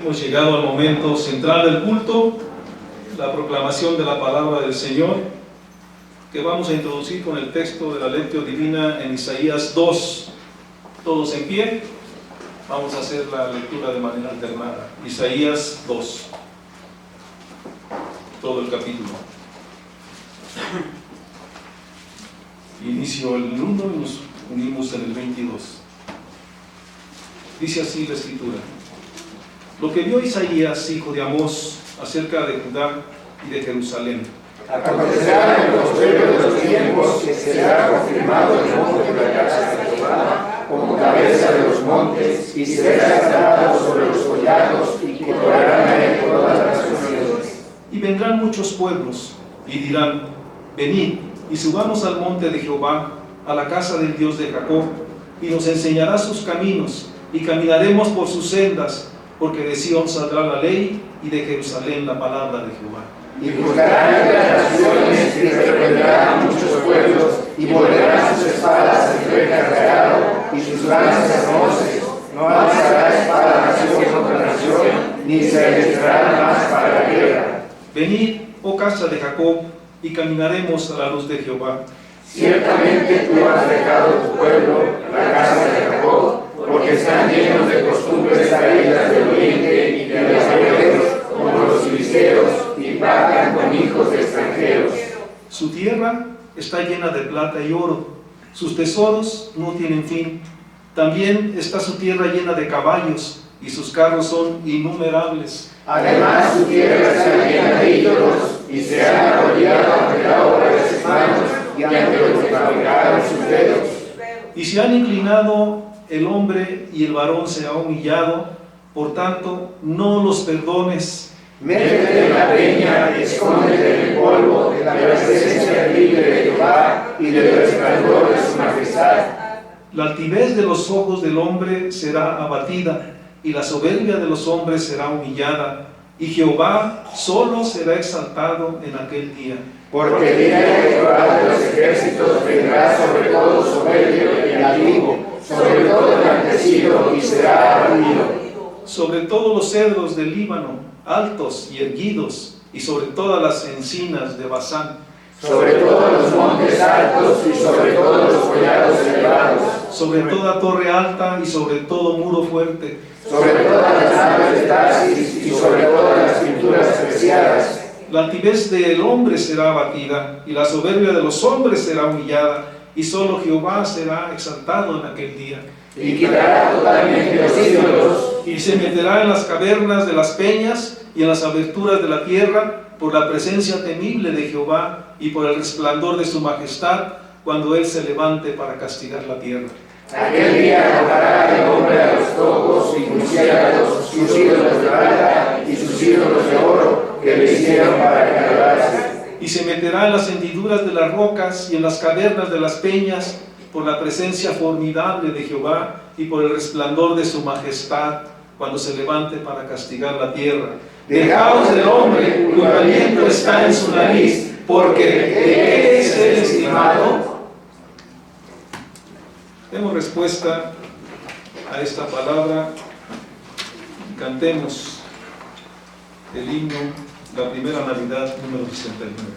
Hemos llegado al momento central del culto, la proclamación de la palabra del Señor, que vamos a introducir con el texto de la lectio divina en Isaías 2. Todos en pie, vamos a hacer la lectura de manera alternada. Isaías 2, todo el capítulo. Inicio el 1 y nos unimos en el 22. Dice así la escritura: lo que vio Isaías, hijo de Amós, acerca de Judá y de Jerusalén. Acontecerá en los breves de los tiempos que será confirmado el monte de la casa de Jehová como cabeza de los montes, y será exaltado sobre los collados, y que correrán a él todas las naciones. Y vendrán muchos pueblos, y dirán: venid, y subamos al monte de Jehová, a la casa del Dios de Jacob, y nos enseñará sus caminos, y caminaremos por sus sendas, porque de Sión saldrá la ley, y de Jerusalén la palabra de Jehová. Y juzgarán entre las naciones, y reprenderán a muchos pueblos, y volverán sus espadas en rejas de arado, y sus lanzas hermosas. No alzará espada nación contra nación, ni se alistarán más para la guerra. Venid, oh casa de Jacob, y caminaremos a la luz de Jehová. Ciertamente tú has dejado tu pueblo, la casa de Jacob, porque están llenos de costumbres traídas del oriente y de los hebreos, como los filisteos, y pagan con hijos de extranjeros. Su tierra está llena de plata y oro, sus tesoros no tienen fin. También está su tierra llena de caballos, y sus carros son innumerables. Además su tierra está llena de ídolos, y se han arrodillado ante la obra de sus manos, y ante lo que fabricaron sus dedos. Y se han inclinado el hombre, y el varón se ha humillado. Por tanto, no los perdones. Métete en la peña, escóndete en el polvo de la presencia terrible de Jehová y del resplandor de su majestad. La altivez de los ojos del hombre será abatida, y la soberbia de los hombres será humillada, y Jehová solo será exaltado en aquel día. Porque el día de Jehová de los ejércitos vendrá sobre todo soberbio y altivo, sobre todo enaltecido, y será abatido. Sobre todos los cedros del Líbano, altos y erguidos, y sobre todas las encinas de Basán. Sobre todos los montes altos y sobre todos los collados elevados. Sobre toda torre alta y sobre todo muro fuerte. Sobre todas las naves de Tarsis y sobre todas las pinturas preciadas. La altivez del hombre será abatida, y la soberbia de los hombres será humillada, y solo Jehová será exaltado en aquel día. Y quitará totalmente los ídolos. Y se meterá en las cavernas de las peñas y en las aberturas de la tierra, por la presencia temible de Jehová y por el resplandor de su majestad, cuando él se levante para castigar la tierra. Aquel día arrojará el hombre a los topos y murciélagos, sus ídolos de plata y sus ídolos de oro que le hicieron para que adorase. Y se meterá en las hendiduras de las rocas y en las cavernas de las peñas, por la presencia formidable de Jehová y por el resplandor de su majestad, cuando se levante para castigar la tierra. Dejaos del hombre, cuyo aliento está en su nariz, porque ¿de qué es él estimado? Demos respuesta a esta palabra y cantemos el himno, la primera Navidad, número 69.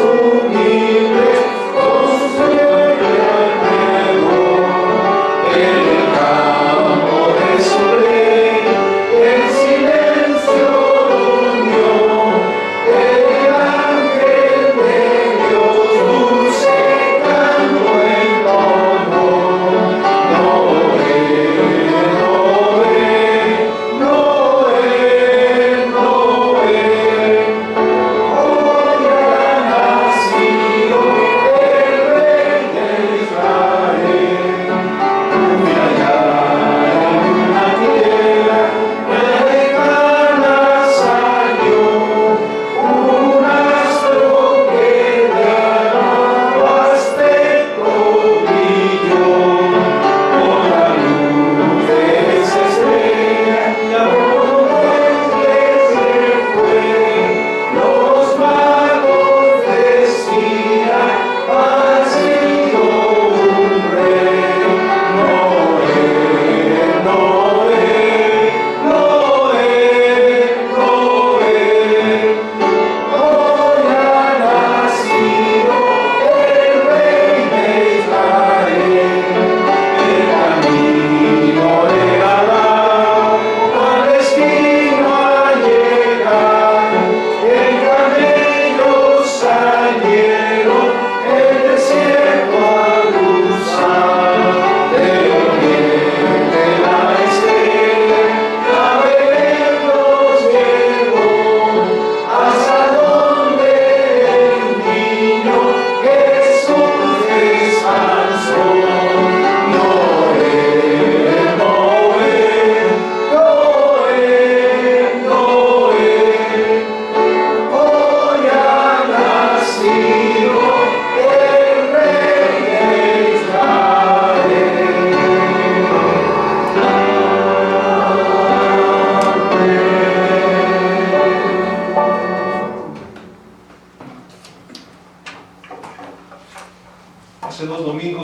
Humilde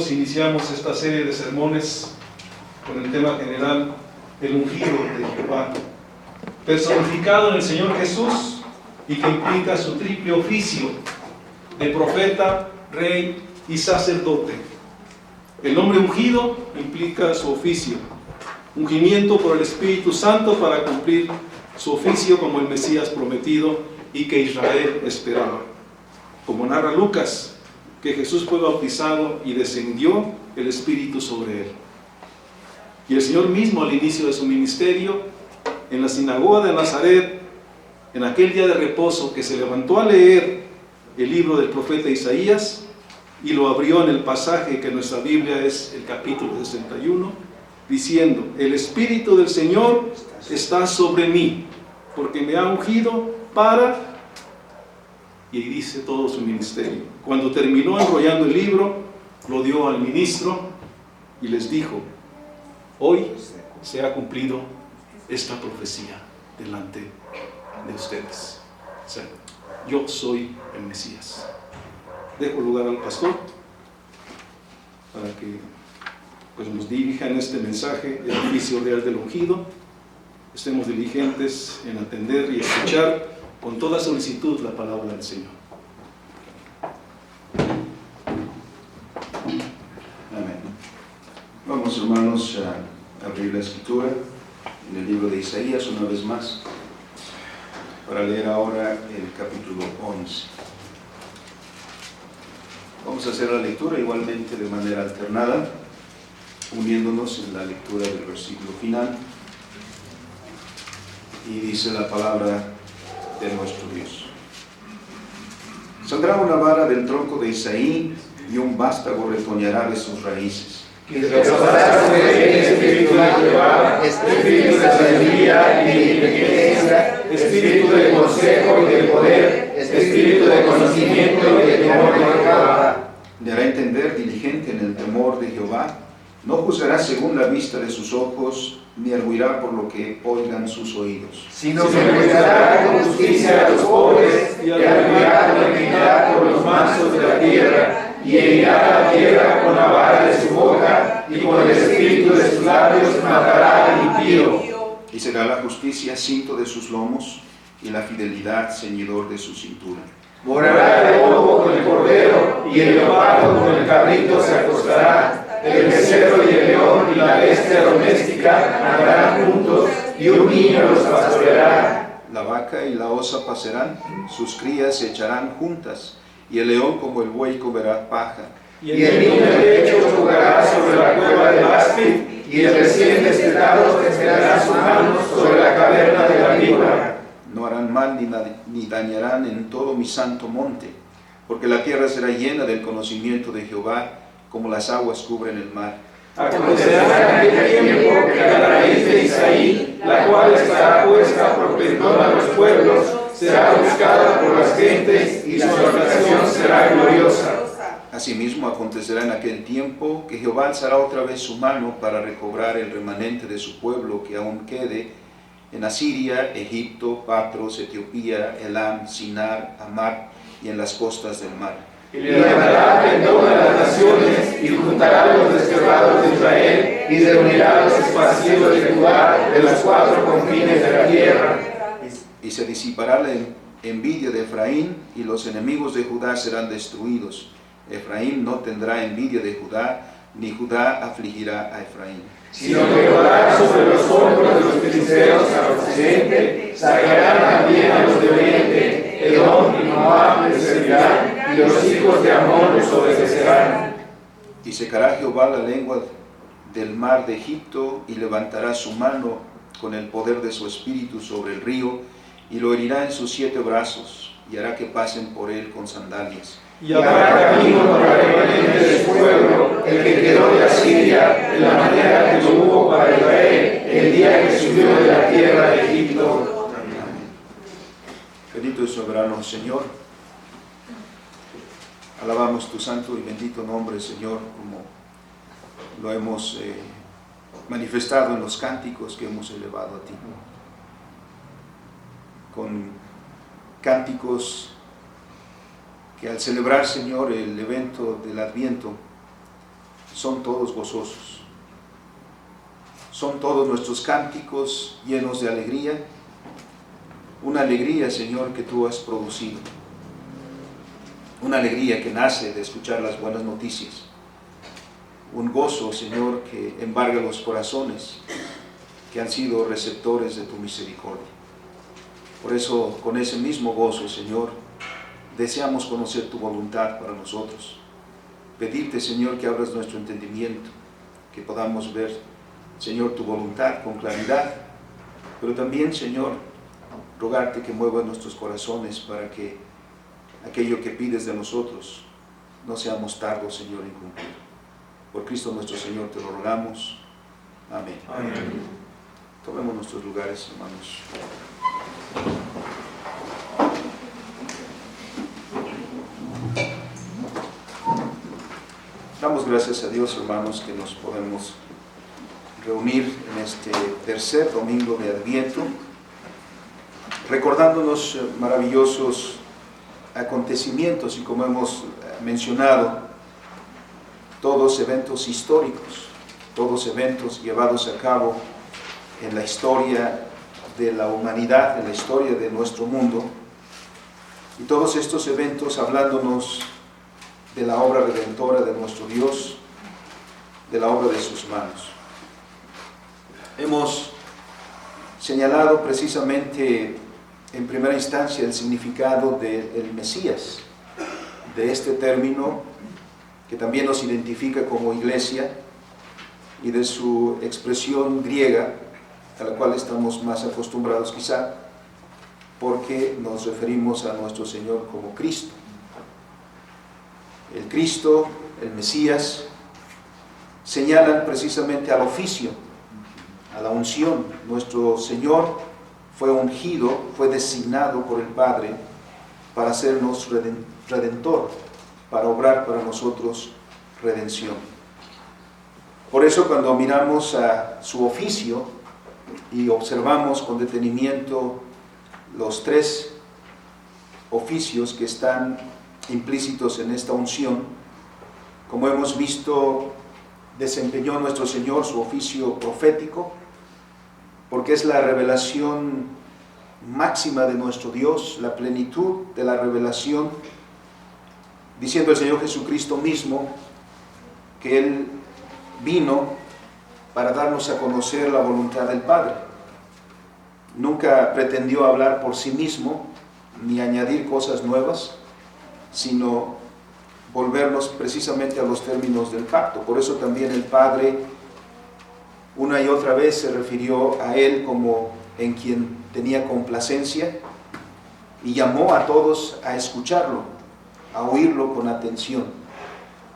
amigos, iniciamos esta serie de sermones con el tema general, el ungido de Jehová, personificado en el Señor Jesús y que implica su triple oficio de profeta, rey y sacerdote. El nombre ungido implica su oficio, ungimiento por el Espíritu Santo para cumplir su oficio como el Mesías prometido y que Israel esperaba. Como narra Lucas, que Jesús fue bautizado y descendió el Espíritu sobre él. Y el Señor mismo al inicio de su ministerio, en la sinagoga de Nazaret, en aquel día de reposo que se levantó a leer el libro del profeta Isaías y lo abrió en el pasaje que en nuestra Biblia es el capítulo 61, diciendo: el Espíritu del Señor está sobre mí, porque me ha ungido para... y dice todo su ministerio. Cuando terminó enrollando el libro, lo dio al ministro y les dijo: hoy se ha cumplido esta profecía delante de ustedes. O sea, yo soy el Mesías. Dejo lugar al pastor para que pues, nos dirija en este mensaje el oficio real del ungido. Estemos diligentes en atender y escuchar con toda solicitud la palabra del Señor. Amén. Vamos, hermanos, a abrir la escritura en el libro de Isaías una vez más, para leer ahora el capítulo 11. Vamos a hacer la lectura igualmente de manera alternada, uniéndonos en la lectura del versículo final. Y dice la palabra de nuestro Dios: saldrá una vara del tronco de Isaí, y un vástago retoñará de sus raíces. Que reposará sobre él espíritu de Jehová, espíritu de sabiduría y de inteligencia, espíritu de consejo y de poder, espíritu de conocimiento y de temor de Jehová. Le hará entender diligente en el temor de Jehová. No juzgará según la vista de sus ojos, ni arguirá por lo que oigan sus oídos. Sino que juzgará con justicia a los pobres, y arguirá con equidad por los mansos de la tierra, y herirá la tierra con la vara de su boca, y con el espíritu de sus labios matará al impío. Y será la justicia cinto de sus lomos, y la fidelidad ceñidor de su cintura. Morará el lobo con el cordero, y el leopardo con el cabrito se acostará. El becerro y el león y la bestia doméstica andarán juntos, y un niño los pastoreará. La vaca y la osa pasarán, sus crías se echarán juntas, y el león como el buey comerá paja. Y el niño de hecho jugará sobre la cueva del áspid, y el recién destetado extenderá sus manos sobre la caverna de la víbora. No harán mal ni dañarán en todo mi santo monte, porque la tierra será llena del conocimiento de Jehová, como las aguas cubren el mar. Acontecerá en aquel tiempo que la raíz de Isaí, la cual estará puesta por pendón a los pueblos, será buscada por las gentes, y su habitación será gloriosa. Asimismo acontecerá en aquel tiempo que Jehová alzará otra vez su mano para recobrar el remanente de su pueblo que aún quede en Asiria, Egipto, Patros, Etiopía, Elam, Sinar, Amar y en las costas del mar. Y levantará pendón a las naciones, y juntará los desterrados de Israel, y reunirá a los esparcidos de Judá de los cuatro confines de la tierra. Y se disipará la envidia de Efraín, y los enemigos de Judá serán destruidos. Efraín no tendrá envidia de Judá, ni Judá afligirá a Efraín. Sino que volará sobre los hombros de los filisteos al occidente, sacarán también a los de oriente. Edom y Moab les servirán, y los hijos de Amón los obedecerán. Y secará Jehová la lengua del mar de Egipto, y levantará su mano con el poder de su espíritu sobre el río, y lo herirá en sus 7 brazos, y hará que pasen por él con sandalias. Y habrá camino para el remanente de su pueblo, el que quedó de Asiria, de la manera que lo hubo para Israel, el día que subió de la tierra de Egipto. Bendito y soberano Señor, alabamos tu santo y bendito nombre, Señor, como lo hemos manifestado en los cánticos que hemos elevado a ti. Con cánticos que al celebrar, Señor, el evento del Adviento, son todos gozosos. Son todos nuestros cánticos llenos de alegría, una alegría, Señor, que tú has producido, una alegría que nace de escuchar las buenas noticias, un gozo, Señor, que embarga los corazones que han sido receptores de tu misericordia. Por eso, con ese mismo gozo, Señor, deseamos conocer tu voluntad para nosotros. Pedirte, Señor, que abras nuestro entendimiento, que podamos ver, Señor, tu voluntad con claridad, pero también, Señor, rogarte que muevas nuestros corazones para que aquello que pides de nosotros no seamos tardos, Señor, en cumplir. Por Cristo nuestro Señor te lo rogamos. Amén. Amén. Tomemos nuestros lugares, hermanos. Damos gracias a Dios, hermanos, que nos podemos reunir en este tercer domingo de Adviento, recordándonos maravillosos acontecimientos y, como hemos mencionado, todos eventos históricos, todos eventos llevados a cabo en la historia de la humanidad, en la historia de nuestro mundo, y todos estos eventos hablándonos de la obra redentora de nuestro Dios, de la obra de sus manos. Hemos señalado precisamente en primera instancia el significado del Mesías, de este término que también nos identifica como iglesia, y de su expresión griega, a la cual estamos más acostumbrados quizá, porque nos referimos a nuestro Señor como Cristo. El Cristo, el Mesías, señalan precisamente al oficio, a la unción. Nuestro Señor fue ungido, fue designado por el Padre para hacernos redentor, para obrar para nosotros redención. Por eso, cuando miramos a su oficio y observamos con detenimiento los tres oficios que están implícitos en esta unción, como hemos visto, desempeñó nuestro Señor su oficio profético, porque es la revelación máxima de nuestro Dios, la plenitud de la revelación, diciendo el Señor Jesucristo mismo que Él vino para darnos a conocer la voluntad del Padre. Nunca pretendió hablar por sí mismo, ni añadir cosas nuevas, sino volvernos precisamente a los términos del pacto. Por eso también el Padre una y otra vez se refirió a Él como en quien tenía complacencia, y llamó a todos a escucharlo, a oírlo con atención,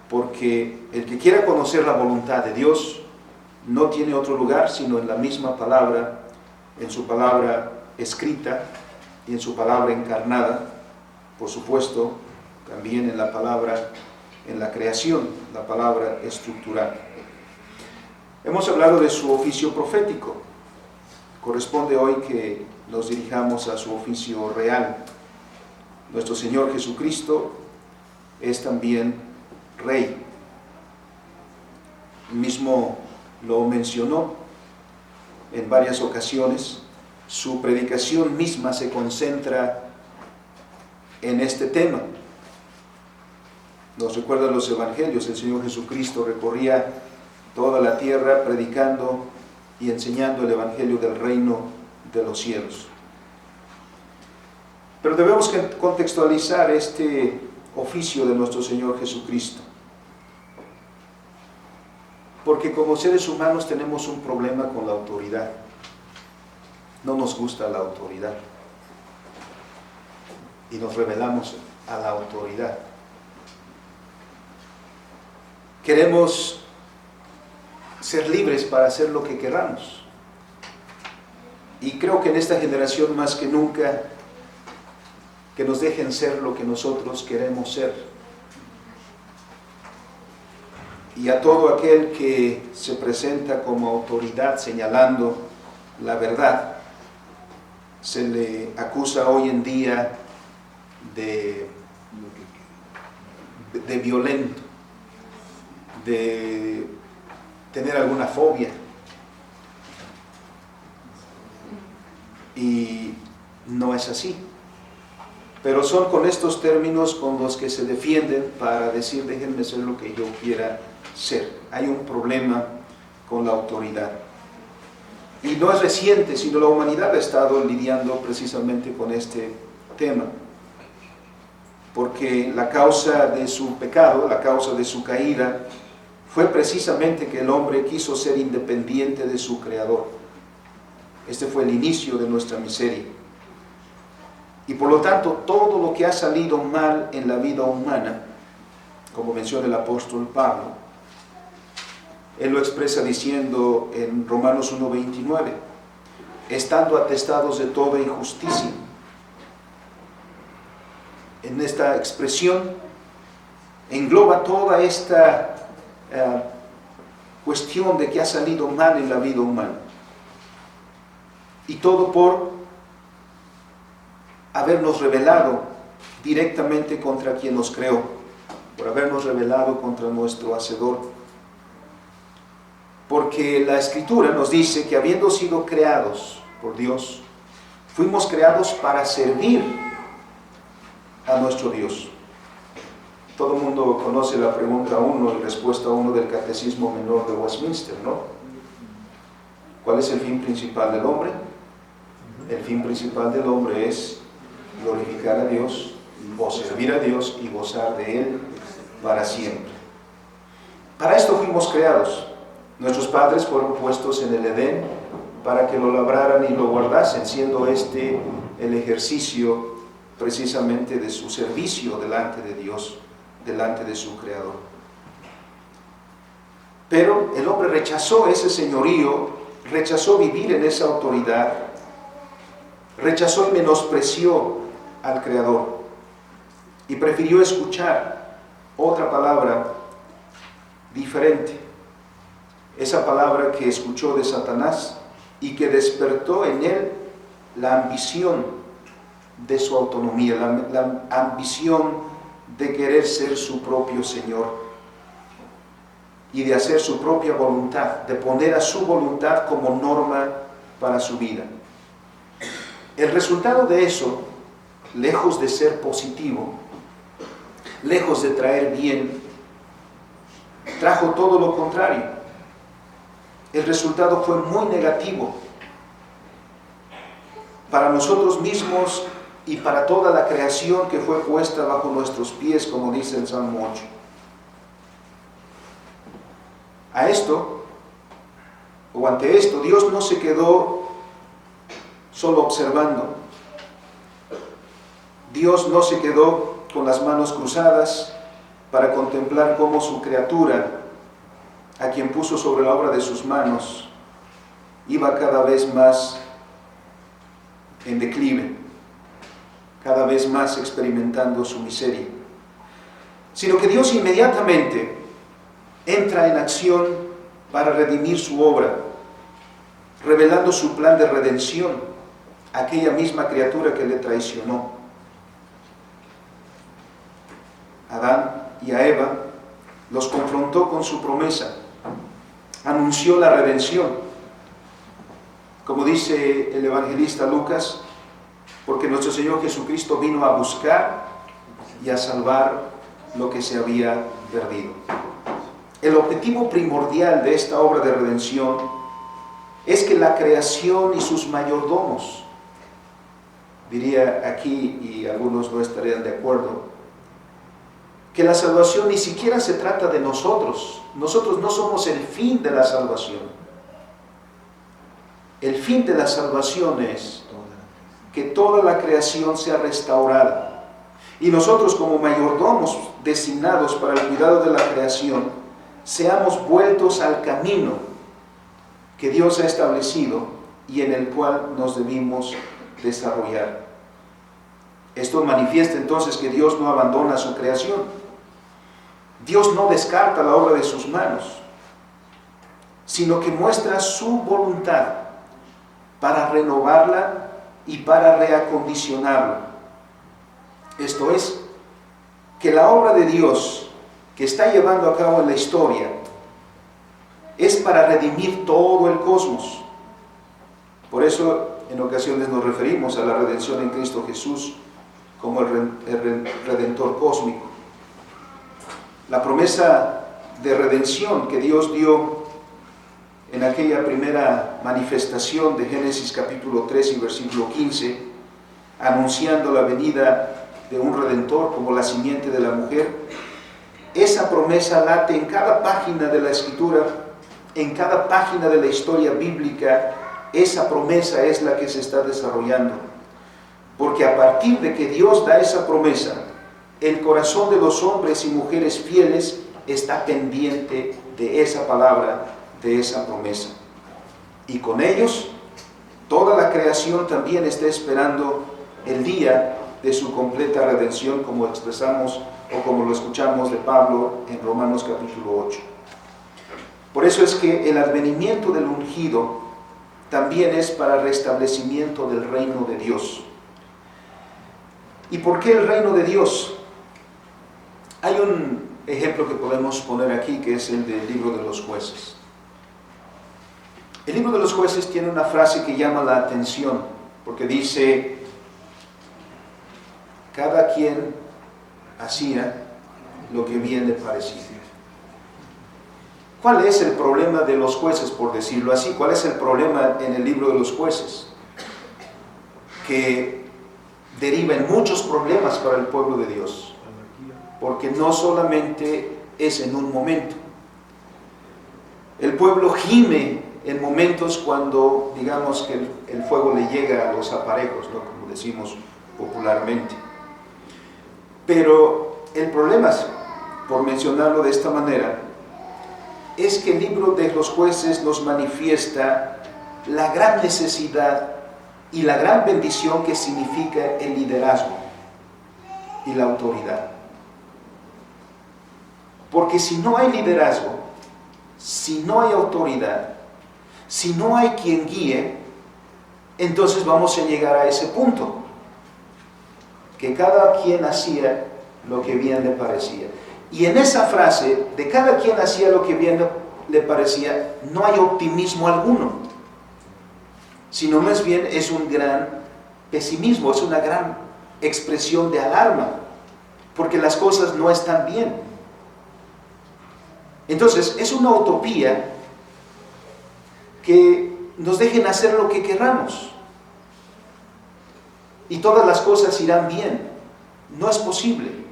porque el que quiera conocer la voluntad de Dios no tiene otro lugar sino en la misma palabra, en su palabra escrita y en su palabra encarnada, por supuesto, también en la palabra, en la creación, la palabra estructural. Hemos hablado de su oficio profético. Corresponde hoy que nos dirijamos a su oficio real. Nuestro Señor Jesucristo es también Rey. Mismo lo mencionó en varias ocasiones. Su predicación misma se concentra en este tema. Nos recuerdan los evangelios, el Señor Jesucristo recorría toda la tierra predicando y enseñando el evangelio del reino de los cielos. Pero debemos contextualizar este oficio de nuestro Señor Jesucristo, porque como seres humanos tenemos un problema con la autoridad. No nos gusta la autoridad y nos rebelamos a la autoridad. Queremos ser libres para hacer lo que queramos. Y creo que en esta generación más que nunca, que nos dejen ser lo que nosotros queremos ser. Y a todo aquel que se presenta como autoridad señalando la verdad, se le acusa hoy en día de violento, de tener alguna fobia. Y no es así. Pero son con estos términos con los que se defienden para decir, déjenme ser lo que yo quiera ser. Hay un problema con la autoridad. Y no es reciente, sino la humanidad ha estado lidiando precisamente con este tema. Porque la causa de su pecado, la causa de su caída, fue precisamente que el hombre quiso ser independiente de su Creador. Este fue el inicio de nuestra miseria. Y por lo tanto, todo lo que ha salido mal en la vida humana, como menciona el apóstol Pablo, él lo expresa diciendo en Romanos 1:29, estando atestados de toda injusticia. En esta expresión engloba toda esta cuestión de que ha salido mal en la vida humana. Y todo por habernos rebelado directamente contra quien nos creó, por habernos rebelado contra nuestro Hacedor. Porque la Escritura nos dice que habiendo sido creados por Dios, fuimos creados para servir a nuestro Dios. Todo el mundo conoce la pregunta 1 y respuesta 1 del Catecismo Menor de Westminster, ¿no? ¿Cuál es el fin principal del hombre? El fin principal del hombre es glorificar a Dios, o servir a Dios y gozar de Él para siempre. Para esto fuimos creados. Nuestros padres fueron puestos en el Edén para que lo labraran y lo guardasen, siendo este el ejercicio precisamente de su servicio delante de Dios, delante de su Creador. Pero el hombre rechazó ese señorío, rechazó vivir en esa autoridad, rechazó y menospreció al Creador y prefirió escuchar otra palabra diferente, esa palabra que escuchó de Satanás y que despertó en él la ambición de su autonomía, la ambición de querer ser su propio Señor y de hacer su propia voluntad, de poner a su voluntad como norma para su vida. El resultado de eso, lejos de ser positivo, lejos de traer bien, trajo todo lo contrario. El resultado fue muy negativo para nosotros mismos y para toda la creación que fue puesta bajo nuestros pies, como dice el Salmo 8. A esto, o ante esto, Dios no se quedó solo observando. Dios no se quedó con las manos cruzadas para contemplar cómo su criatura, a quien puso sobre la obra de sus manos, iba cada vez más en declive, cada vez más experimentando su miseria. Sino que Dios inmediatamente entra en acción para redimir su obra, revelando su plan de redención a aquella misma criatura que le traicionó. Adán y a Eva los confrontó con su promesa, anunció la redención, como dice el evangelista Lucas, porque nuestro Señor Jesucristo vino a buscar y a salvar lo que se había perdido. El objetivo primordial de esta obra de redención es que la creación y sus mayordomos, diría aquí, y algunos no estarían de acuerdo, que la salvación ni siquiera se trata de nosotros. Nosotros no somos el fin de la salvación. El fin de la salvación es que toda la creación sea restaurada. Y nosotros, como mayordomos designados para el cuidado de la creación, seamos vueltos al camino que Dios ha establecido y en el cual nos debimos desarrollar. Esto manifiesta entonces que Dios no abandona su creación. Dios no descarta la obra de sus manos, sino que muestra su voluntad para renovarla y para reacondicionarla. Esto es, que la obra de Dios que está llevando a cabo en la historia para redimir todo el cosmos. Por eso en ocasiones nos referimos a la redención en Cristo Jesús como el Redentor cósmico. La promesa de redención que Dios dio en aquella primera manifestación de Génesis capítulo 3 y versículo 15, anunciando la venida de un Redentor como la simiente de la mujer, esa promesa late en cada página de la Escritura, en cada página de la historia bíblica. Esa promesa es la que se está desarrollando, porque a partir de que Dios da esa promesa, el corazón de los hombres y mujeres fieles está pendiente de esa palabra, de esa promesa. Y con ellos, toda la creación también está esperando el día de su completa redención, como expresamos o como lo escuchamos de Pablo en Romanos capítulo 8. Por eso es que el advenimiento del ungido también es para el restablecimiento del reino de Dios. ¿Y por qué el reino de Dios? Hay un ejemplo que podemos poner aquí, que es el del libro de los jueces. El libro de los jueces tiene una frase que llama la atención, porque dice: cada quien hacía lo que bien le parecía. ¿Cuál es el problema de los jueces, por decirlo así? ¿Cuál es el problema en el libro de los jueces? Que deriva en muchos problemas para el pueblo de Dios, porque no solamente es en un momento. El pueblo gime en momentos cuando, digamos, que el fuego le llega a los aparejos, ¿no?, como decimos popularmente. Pero el problema, por mencionarlo de esta manera, es que el libro de los jueces nos manifiesta la gran necesidad y la gran bendición que significa el liderazgo y la autoridad. Porque si no hay liderazgo, si no hay autoridad, si no hay quien guíe, entonces vamos a llegar a ese punto, que cada quien hacía lo que bien le parecía. Y en esa frase, de cada quien hacía lo que bien le parecía, no hay optimismo alguno, sino más bien es un gran pesimismo, es una gran expresión de alarma, porque las cosas no están bien. Entonces, es una utopía que nos dejen hacer lo que queramos y todas las cosas irán bien. No es posible.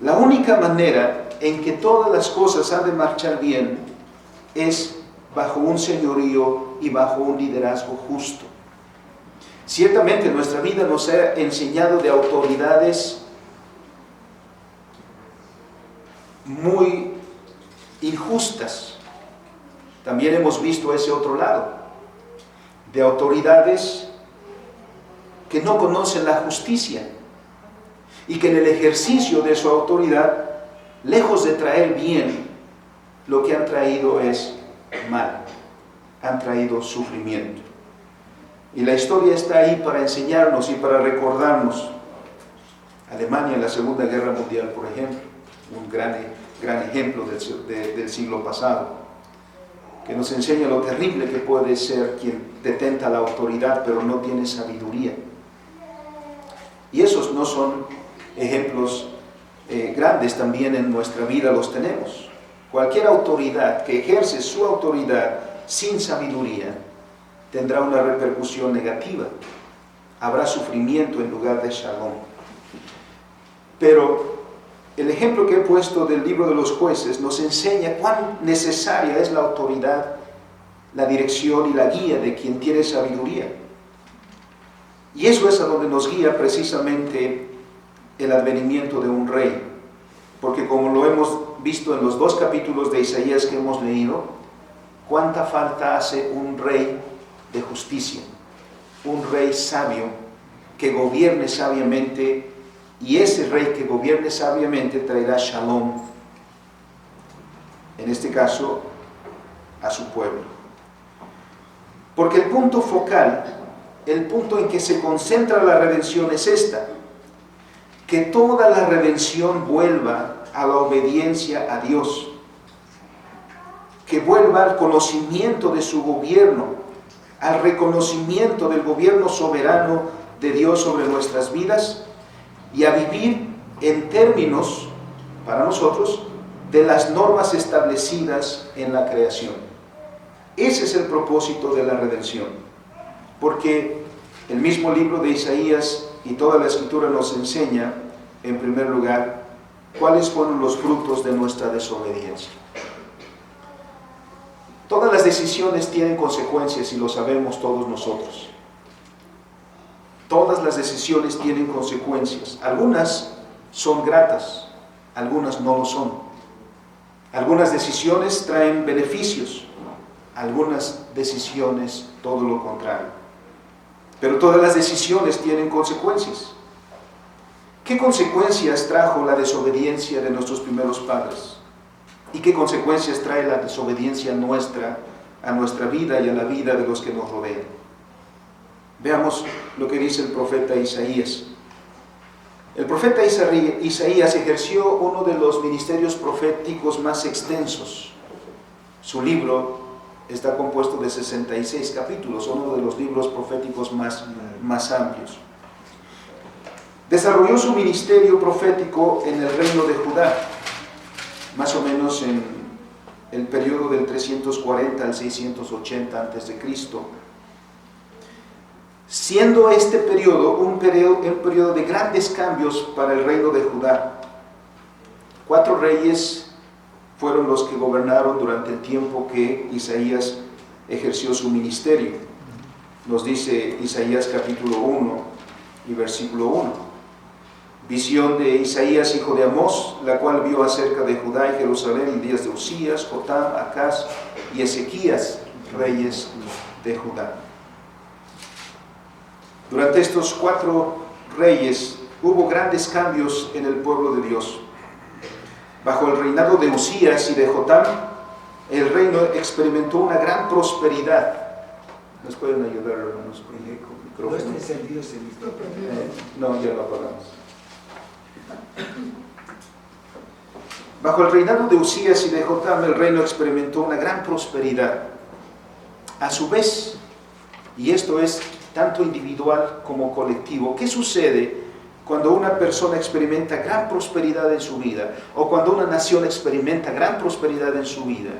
La única manera en que todas las cosas han de marchar bien es bajo un señorío y bajo un liderazgo justo. Ciertamente nuestra vida nos ha enseñado de autoridades muy injustas. También hemos visto ese otro lado, de autoridades que no conocen la justicia y que en el ejercicio de su autoridad, lejos de traer bien, lo que han traído es mal, han traído sufrimiento. Y la historia está ahí para enseñarnos y para recordarnos. Alemania en la Segunda Guerra Mundial, por ejemplo, un gran ejemplo del siglo pasado, que nos enseña lo terrible que puede ser quien detenta la autoridad pero no tiene sabiduría. Y esos no son ejemplos grandes, también en nuestra vida los tenemos. Cualquier autoridad que ejerce su autoridad sin sabiduría tendrá una repercusión negativa. Habrá sufrimiento en lugar de shalom. Pero el ejemplo que he puesto del libro de los jueces nos enseña cuán necesaria es la autoridad, la dirección y la guía de quien tiene sabiduría. Y eso es a donde nos guía precisamente el advenimiento de un rey. Porque como lo hemos visto en los 2 capítulos de Isaías que hemos leído, cuánta falta hace un rey de justicia, un rey sabio que gobierne sabiamente, y ese rey que gobierne sabiamente traerá shalom, en este caso a su pueblo. Porque el punto focal, el punto en que se concentra la redención es esta: que toda la redención vuelva a la obediencia a Dios. que vuelva al conocimiento de su gobierno, al reconocimiento del gobierno soberano de Dios sobre nuestras vidas y a vivir en términos, para nosotros, de las normas establecidas en la creación. Ese es el propósito de la redención, porque el mismo libro de Isaías y toda la Escritura nos enseña, en primer lugar, cuáles fueron los frutos de nuestra desobediencia. Todas las decisiones tienen consecuencias y lo sabemos todos nosotros. Todas las decisiones tienen consecuencias. Algunas son gratas, algunas no lo son. Algunas decisiones traen beneficios, algunas decisiones todo lo contrario. Pero todas las decisiones tienen consecuencias. ¿Qué consecuencias trajo la desobediencia de nuestros primeros padres? ¿Y qué consecuencias trae la desobediencia nuestra a nuestra vida y a la vida de los que nos rodean? Veamos lo que dice el profeta Isaías. El profeta Isaías ejerció uno de los ministerios proféticos más extensos. Su libro está compuesto de 66 capítulos, uno de los libros proféticos más amplios. Desarrolló su ministerio profético en el reino de Judá, más o menos en el periodo del 340 al 680 a.C., siendo este periodo un periodo de grandes cambios para el reino de Judá. 4 reyes fueron los que gobernaron durante el tiempo que Isaías ejerció su ministerio. Nos dice Isaías capítulo 1 y versículo 1. Visión de Isaías, hijo de Amós, la cual vio acerca de Judá y Jerusalén en días de Usías, Jotam, Acaz y Ezequías, reyes de Judá. Durante estos 4 reyes hubo grandes cambios en el pueblo de Dios. Bajo el reinado de Usías y de Jotam, el reino experimentó una gran prosperidad. ¿Nos pueden ayudar, hermanos, con el micrófono? ¿No está encendido ese micrófono? No, ya lo apagamos. Bajo el reinado de Usías y de Jotam, el reino experimentó una gran prosperidad. A su vez, y esto es tanto individual como colectivo, ¿qué sucede cuando una persona experimenta gran prosperidad en su vida? O cuando una nación experimenta gran prosperidad en su vida,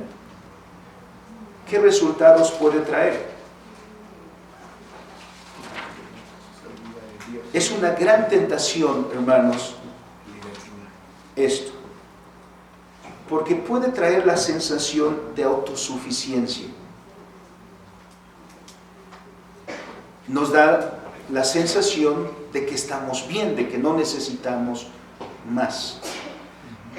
¿qué resultados puede traer? Es una gran tentación, hermanos, esto, porque puede traer la sensación de autosuficiencia. Nos da la sensación de que estamos bien, de que no necesitamos más.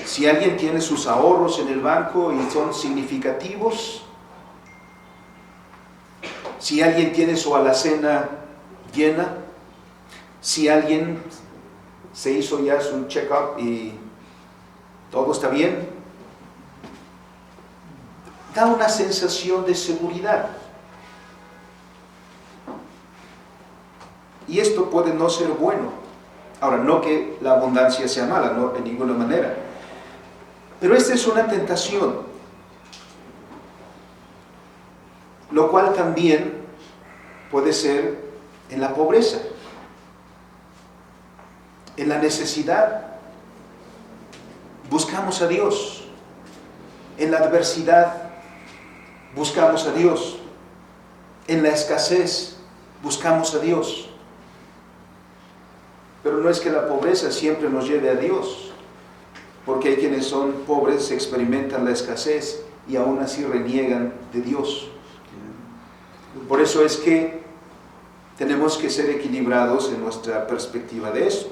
Si alguien tiene sus ahorros en el banco y son significativos, si alguien tiene su alacena llena, si alguien se hizo ya su check-up y todo está bien, da una sensación de seguridad. Y esto puede no ser bueno. Ahora, no que la abundancia sea mala, no de ninguna manera. Pero esta es una tentación, lo cual también puede ser en la pobreza, en la necesidad. Buscamos a Dios. En la adversidad buscamos a Dios. En la escasez buscamos a Dios. Pero no es que la pobreza siempre nos lleve a Dios, porque hay quienes son pobres, experimentan la escasez y aún así reniegan de Dios. Por eso es que tenemos que ser equilibrados en nuestra perspectiva de eso.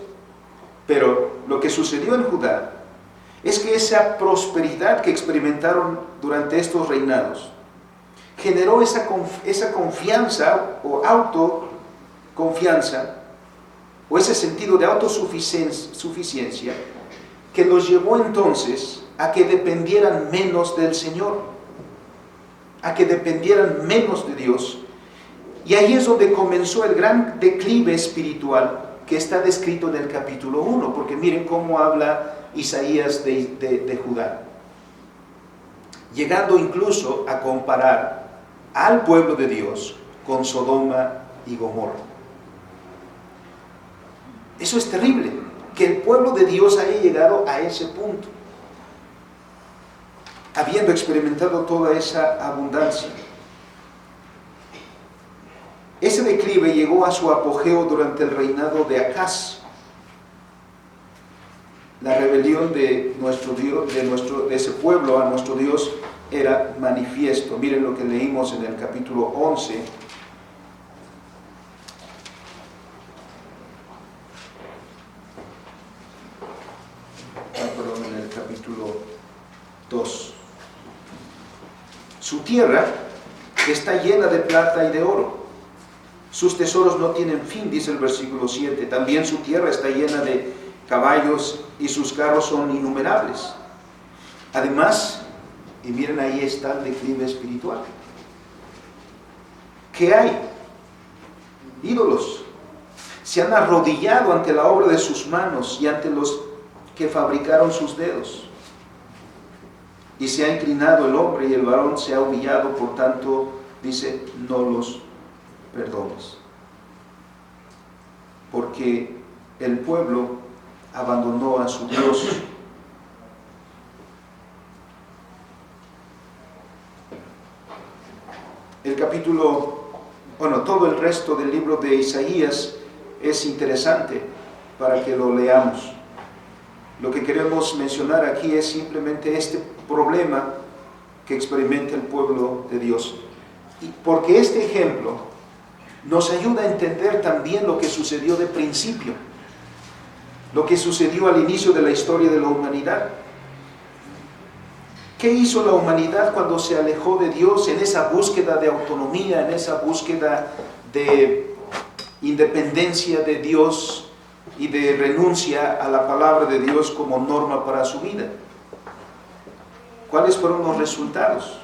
Pero lo que sucedió en Judá es que esa prosperidad que experimentaron durante estos reinados generó esa confianza o autoconfianza, o ese sentido de autosuficiencia, que los llevó entonces a que dependieran menos del Señor, a que dependieran menos de Dios. Y ahí es donde comenzó el gran declive espiritual que está descrito en el capítulo 1, porque miren cómo habla Isaías de Judá. llegando incluso a comparar al pueblo de Dios con Sodoma y Gomorra. Eso es terrible, que el pueblo de Dios haya llegado a ese punto, habiendo experimentado toda esa abundancia. Ese declive llegó a su apogeo durante el reinado de Acaz. La rebelión de nuestro Dios, de ese pueblo a nuestro Dios era manifiesto. Miren lo que leímos en el capítulo 11. En el capítulo 2. Su tierra está llena de plata y de oro. Sus tesoros no tienen fin, dice el versículo 7. También su tierra está llena de caballos y sus carros son innumerables. Además, y miren, ahí está el declive espiritual. ¿Qué hay? Ídolos. Se han arrodillado ante la obra de sus manos y ante los que fabricaron sus dedos. Y se ha inclinado el hombre y el varón se ha humillado, por tanto, dice, no los perdones. Porque el pueblo abandonó a su Dios. El capítulo, todo el resto del libro de Isaías es interesante para que lo leamos. Lo que queremos mencionar aquí es simplemente este problema que experimenta el pueblo de Dios. Y porque este ejemplo nos ayuda a entender también lo que sucedió de principio, lo que sucedió al inicio de la historia de la humanidad. ¿Qué hizo la humanidad cuando se alejó de Dios en esa búsqueda de autonomía, en esa búsqueda de independencia de Dios y de renuncia a la palabra de Dios como norma para su vida? ¿Cuáles fueron los resultados?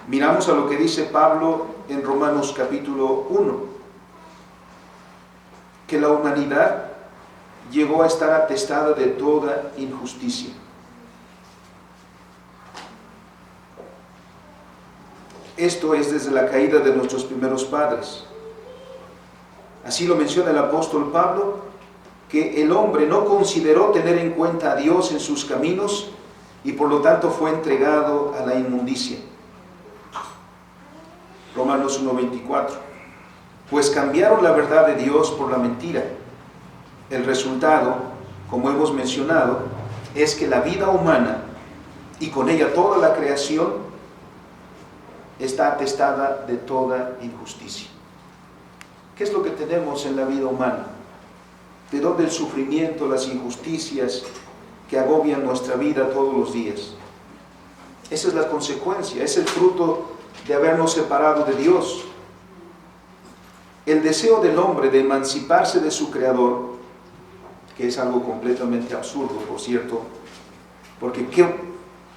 Miramos a lo que dice Pablo en Romanos capítulo 1, que la humanidad llegó a estar atestada de toda injusticia. Esto es desde la caída de nuestros primeros padres. Así lo menciona el apóstol Pablo, que el hombre no consideró tener en cuenta a Dios en sus caminos y por lo tanto fue entregado a la inmundicia. Romanos 1:24. Pues cambiaron la verdad de Dios por la mentira. El resultado, como hemos mencionado, es que la vida humana y con ella toda la creación está atestada de toda injusticia. ¿Qué es lo que tenemos en la vida humana? ¿De dónde el sufrimiento, las injusticias que agobian nuestra vida todos los días? Esa es la consecuencia, es el fruto de habernos separado de Dios. El deseo del hombre de emanciparse de su Creador, que es algo completamente absurdo, por cierto, porque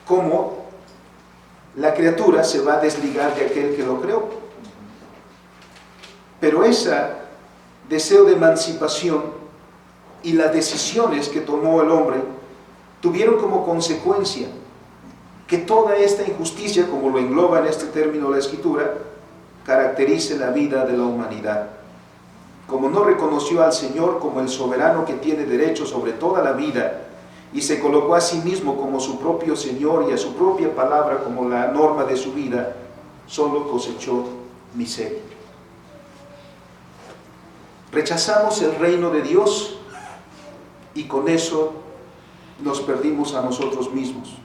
¿cómo la criatura se va a desligar de aquel que lo creó? Pero ese deseo de emancipación y las decisiones que tomó el hombre tuvieron como consecuencia que toda esta injusticia, como lo engloba en este término la Escritura, caracterice la vida de la humanidad. Como no reconoció al Señor como el soberano que tiene derecho sobre toda la vida y se colocó a sí mismo como su propio Señor y a su propia palabra como la norma de su vida, solo cosechó miseria. Rechazamos el reino de Dios y con eso nos perdimos a nosotros mismos.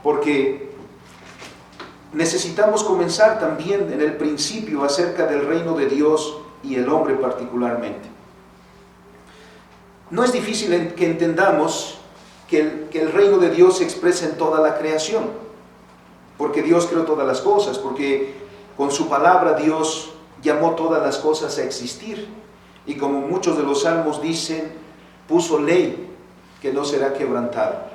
Porque necesitamos comenzar también en el principio acerca del reino de Dios y el hombre particularmente. No es difícil que entendamos que el reino de Dios se expresa en toda la creación, porque Dios creó todas las cosas, porque con su palabra Dios llamó todas las cosas a existir, y como muchos de los salmos dicen, puso ley que no será quebrantada.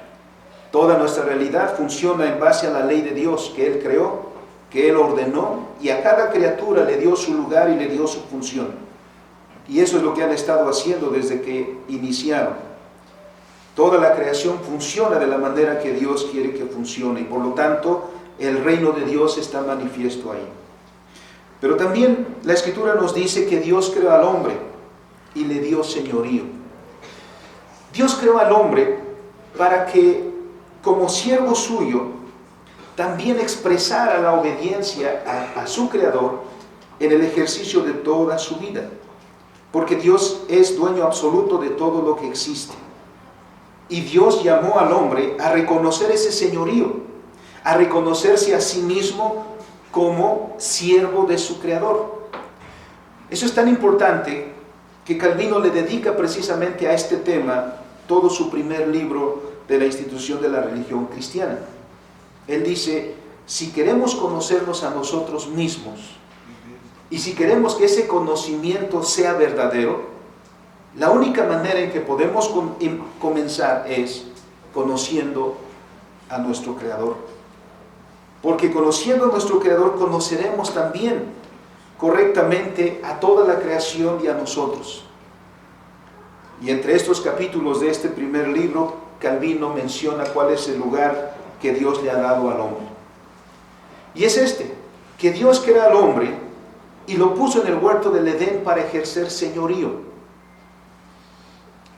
Toda nuestra realidad funciona en base a la ley de Dios que Él creó, que Él ordenó, y a cada criatura le dio su lugar y le dio su función. Y eso es lo que han estado haciendo desde que iniciaron. Toda la creación funciona de la manera que Dios quiere que funcione y por lo tanto el reino de Dios está manifiesto ahí. Pero también la Escritura nos dice que Dios creó al hombre y le dio señorío. Dios creó al hombre para que como siervo suyo también expresara la obediencia a su Creador en el ejercicio de toda su vida. Porque Dios es dueño absoluto de todo lo que existe. Y Dios llamó al hombre a reconocer ese señorío, a reconocerse a sí mismo como siervo de su Creador. Eso es tan importante que Calvino le dedica precisamente a este tema todo su primer libro de la institución de la religión cristiana. Él dice, si queremos conocernos a nosotros mismos y si queremos que ese conocimiento sea verdadero, la única manera en que podemos comenzar es conociendo a nuestro Creador. Porque conociendo a nuestro Creador conoceremos también correctamente a toda la creación y a nosotros. Y entre estos capítulos de este primer libro, Calvino menciona cuál es el lugar que Dios le ha dado al hombre. Y es este, que Dios crea al hombre y lo puso en el huerto del Edén para ejercer señorío.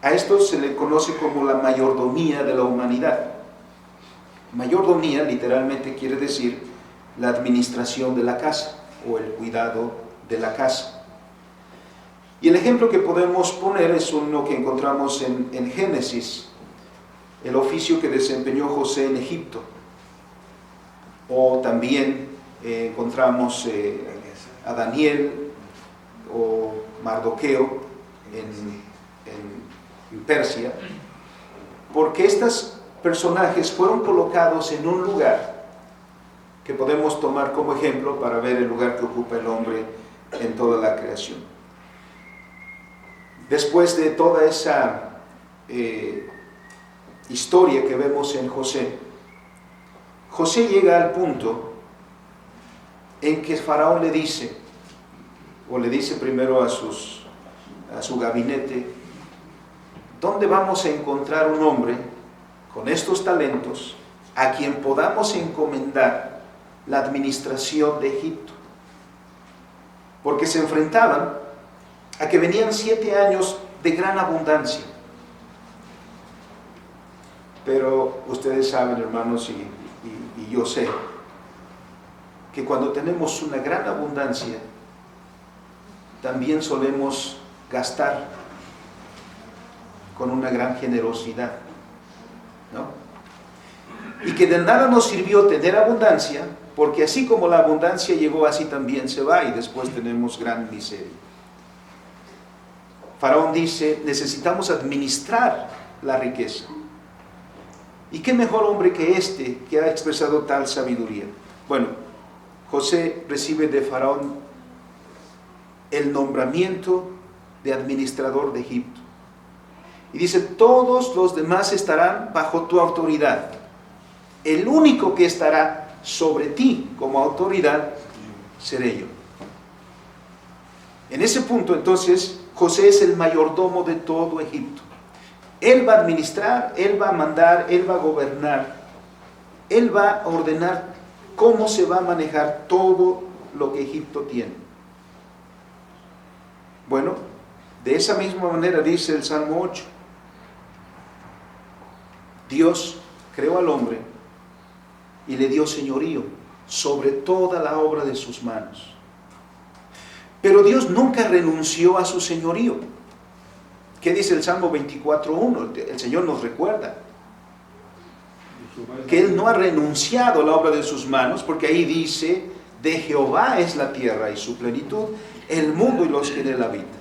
A esto se le conoce como la mayordomía de la humanidad. Mayordomía literalmente quiere decir la administración de la casa o el cuidado de la casa. Y el ejemplo que podemos poner es uno que encontramos en Génesis, el oficio que desempeñó José en Egipto. O también encontramos a Daniel o Mardoqueo en Persia, porque estos personajes fueron colocados en un lugar que podemos tomar como ejemplo para ver el lugar que ocupa el hombre en toda la creación. Después de toda esa historia que vemos en José, José llega al punto en que Faraón le dice primero a su gabinete, ¿dónde vamos a encontrar un hombre con estos talentos a quien podamos encomendar la administración de Egipto? Porque se enfrentaban a que venían 7 años de gran abundancia. Pero ustedes saben, hermanos, y yo sé, que cuando tenemos una gran abundancia, también solemos gastar con una gran generosidad, ¿no? Y que de nada nos sirvió tener abundancia, porque así como la abundancia llegó, así también se va, y después tenemos gran miseria. Faraón dice, necesitamos administrar la riqueza. ¿Y qué mejor hombre que este que ha expresado tal sabiduría? Bueno, José recibe de Faraón el nombramiento de administrador de Egipto. Y dice, todos los demás estarán bajo tu autoridad. El único que estará sobre ti como autoridad seré yo. En ese punto, entonces, José es el mayordomo de todo Egipto. Él va a administrar, él va a mandar, él va a gobernar, él va a ordenar cómo se va a manejar todo lo que Egipto tiene. Bueno, de esa misma manera dice el Salmo 8. Dios creó al hombre y le dio señorío sobre toda la obra de sus manos. Pero Dios nunca renunció a su señorío. ¿Qué dice el Salmo 24:1? El Señor nos recuerda que Él no ha renunciado a la obra de sus manos, porque ahí dice, de Jehová es la tierra y su plenitud, el mundo y los que en él habitan.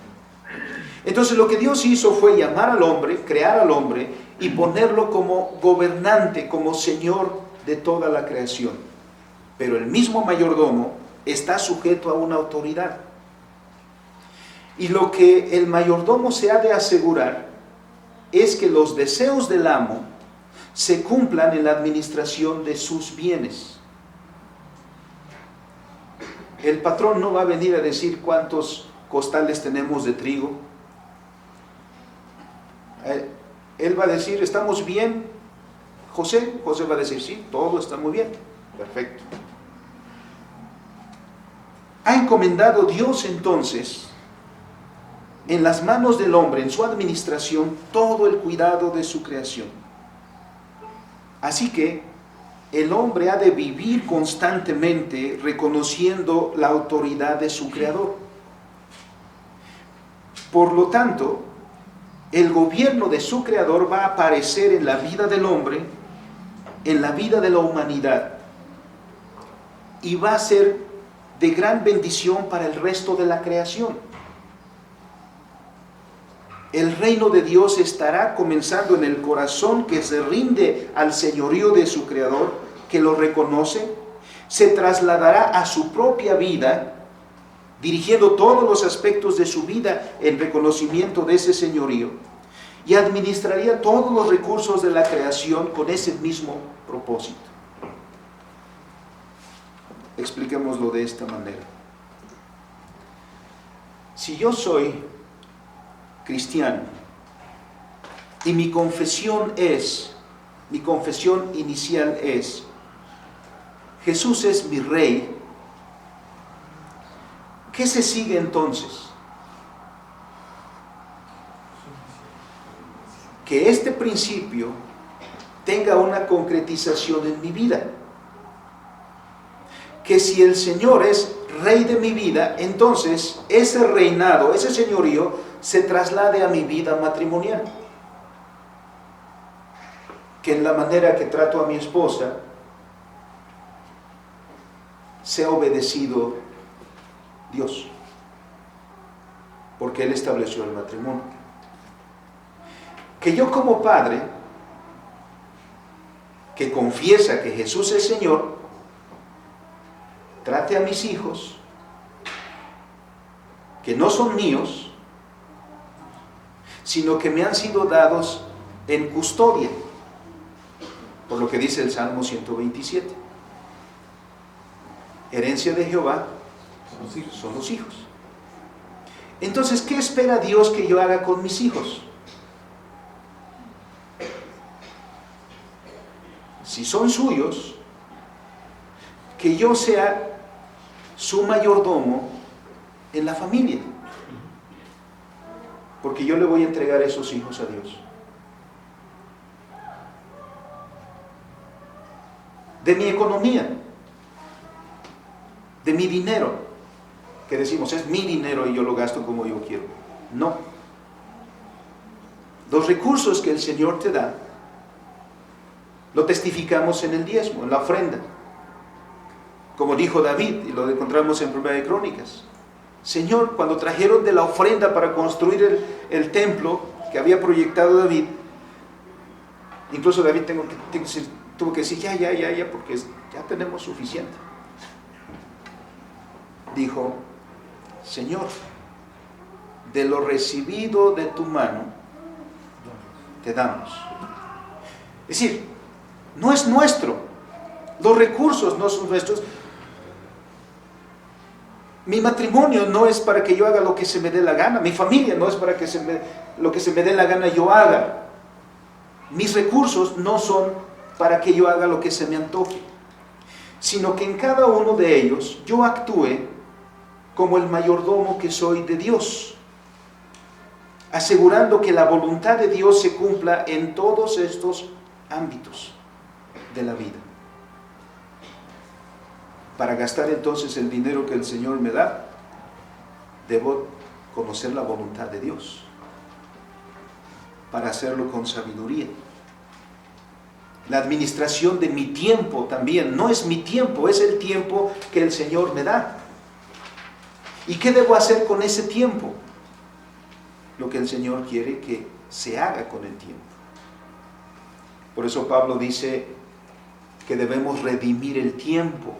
Entonces lo que Dios hizo fue llamar al hombre, crear al hombre y ponerlo como gobernante, como señor de toda la creación. Pero el mismo mayordomo está sujeto a una autoridad. Y lo que el mayordomo se ha de asegurar es que los deseos del amo se cumplan en la administración de sus bienes. El patrón no va a venir a decir cuántos costales tenemos de trigo. él va a decir, ¿estamos bien, José? José va a decir, sí, todo está muy bien. Perfecto. Ha encomendado Dios entonces en las manos del hombre, en su administración, todo el cuidado de su creación. Así que el hombre ha de vivir constantemente reconociendo la autoridad de su creador. Por lo tanto, el gobierno de su creador va a aparecer en la vida del hombre, en la vida de la humanidad, y va a ser de gran bendición para el resto de la creación. El reino de Dios estará comenzando en el corazón que se rinde al señorío de su creador, que lo reconoce, se trasladará a su propia vida, dirigiendo todos los aspectos de su vida en reconocimiento de ese señorío, y administraría todos los recursos de la creación con ese mismo propósito. Expliquémoslo de esta manera. Si yo soy cristiano y mi confesión inicial es, Jesús es mi Rey, ¿qué se sigue entonces? Que este principio tenga una concretización en mi vida. Que si el Señor es Rey de mi vida, entonces ese reinado, ese señorío, se traslade a mi vida matrimonial. Que en la manera que trato a mi esposa, sea obedecido Dios, porque Él estableció el matrimonio. Que yo como padre, que confiesa que Jesús es Señor, trate a mis hijos, que no son míos, sino que me han sido dados en custodia, por lo que dice el Salmo 127. Herencia de Jehová son los hijos. Entonces, ¿qué espera Dios que yo haga con mis hijos? Si son suyos, que yo sea su mayordomo en la familia, porque yo le voy a entregar esos hijos a Dios. De mi economía, de mi dinero, que decimos es mi dinero y yo lo gasto como yo quiero. No. Los recursos que el Señor te da, lo testificamos en el diezmo, en la ofrenda. Como dijo David, y lo encontramos en 1 de Crónicas. Señor, cuando trajeron de la ofrenda para construir el templo que había proyectado David, incluso David tuvo que decir, ya, porque ya tenemos suficiente. Dijo, Señor, de lo recibido de tu mano, te damos. Es decir, no es nuestro, los recursos no son nuestros. Mi matrimonio no es para que yo haga lo que se me dé la gana, mi familia no es para que lo que se me dé la gana yo haga. Mis recursos no son para que yo haga lo que se me antoje, sino que en cada uno de ellos yo actúe como el mayordomo que soy de Dios, asegurando que la voluntad de Dios se cumpla en todos estos ámbitos de la vida. Para gastar entonces el dinero que el Señor me da, debo conocer la voluntad de Dios, para hacerlo con sabiduría. La administración de mi tiempo también, no es mi tiempo, es el tiempo que el Señor me da. ¿Y qué debo hacer con ese tiempo? Lo que el Señor quiere que se haga con el tiempo. Por eso Pablo dice que debemos redimir el tiempo.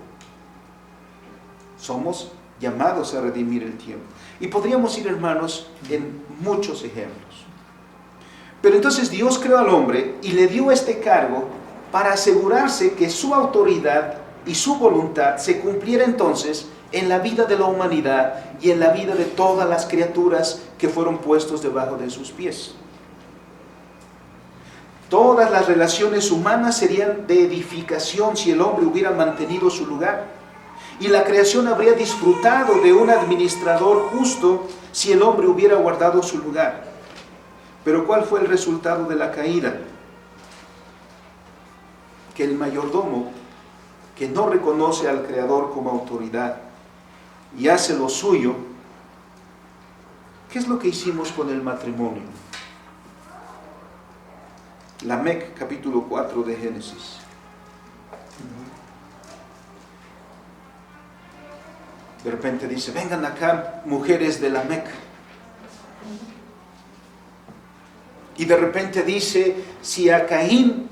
Somos llamados a redimir el tiempo. Y podríamos ir, hermanos, en muchos ejemplos. Pero entonces Dios creó al hombre y le dio este cargo para asegurarse que su autoridad y su voluntad se cumpliera entonces en la vida de la humanidad y en la vida de todas las criaturas que fueron puestos debajo de sus pies. Todas las relaciones humanas serían de edificación si el hombre hubiera mantenido su lugar. Y la creación habría disfrutado de un administrador justo si el hombre hubiera guardado su lugar. Pero ¿cuál fue el resultado de la caída? Que el mayordomo, que no reconoce al Creador como autoridad y hace lo suyo, ¿qué es lo que hicimos con el matrimonio? Lamec, capítulo 4 de Génesis. De repente dice, vengan acá mujeres de Lamec. Y de repente dice, si a Caín,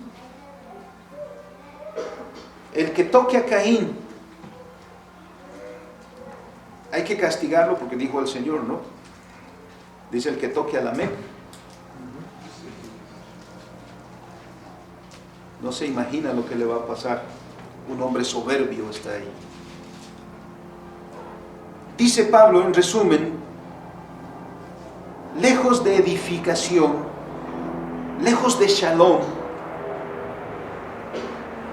el que toque a Caín, hay que castigarlo porque dijo el Señor, ¿no? Dice el que toque a Lamec. No se imagina lo que le va a pasar. Un hombre soberbio está ahí. Dice Pablo en resumen, lejos de edificación, lejos de shalom,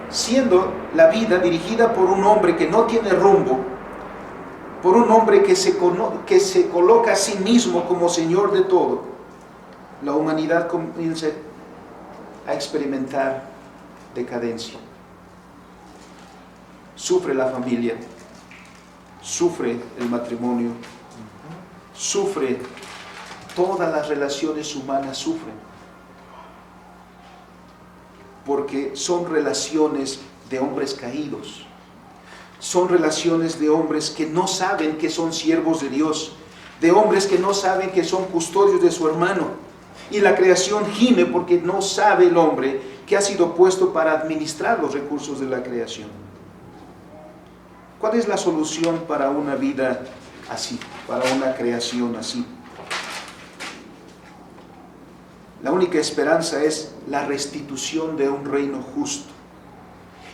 siendo la vida dirigida por un hombre que no tiene rumbo, por un hombre que se coloca a sí mismo como Señor de todo, la humanidad comienza a experimentar decadencia. Sufre la familia, sufre el matrimonio, sufre todas las relaciones humanas, sufren. Porque son relaciones de hombres caídos. Son relaciones de hombres que no saben que son siervos de Dios, de hombres que no saben que son custodios de su hermano. Y la creación gime porque no sabe el hombre que ha sido puesto para administrar los recursos de la creación. ¿Cuál es la solución para una vida así, para una creación así? La única esperanza es la restitución de un reino justo.